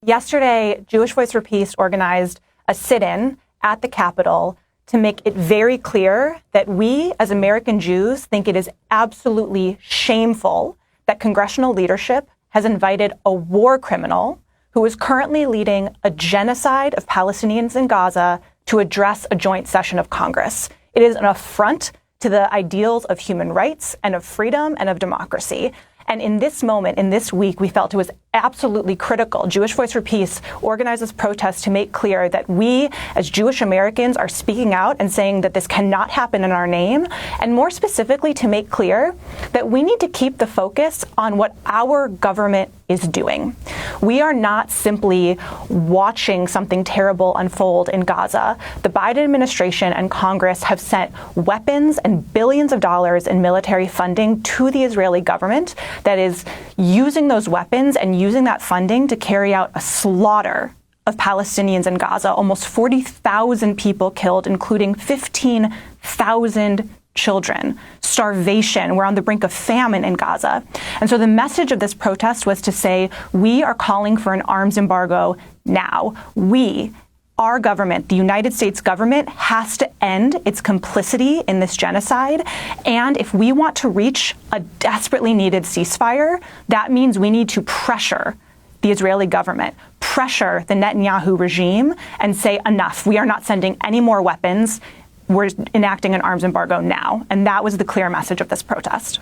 Yesterday, Jewish Voice for Peace organized a sit-in at the Capitol to make it very clear that we, as American Jews, think it is absolutely shameful that congressional leadership has invited a war criminal who is currently leading a genocide of Palestinians in Gaza to address a joint session of Congress. It is an affront to the ideals of human rights and of freedom and of democracy. And in this moment, in this week, we felt it was absolutely critical. Jewish Voice for Peace organized this protest to make clear that we, as Jewish Americans, are speaking out and saying that this cannot happen in our name, and more specifically to make clear that we need to keep the focus on what our government is doing. We are not simply watching something terrible unfold in Gaza. The Biden administration and Congress have sent weapons and billions of dollars in military funding to the Israeli government that is using those weapons and using that funding to carry out a slaughter of Palestinians in Gaza. Almost 40,000 people killed, including 15,000 children. Starvation. We're on the brink of famine in Gaza. And so the message of this protest was to say, we are calling for an arms embargo now. Our government, the United States government, has to end its complicity in this genocide. And if we want to reach a desperately needed ceasefire, that means we need to pressure the Israeli government, pressure the Netanyhau regime, and say, enough. We are not sending any more weapons. We're enacting an arms embargo now. And that was the clear message of this protest.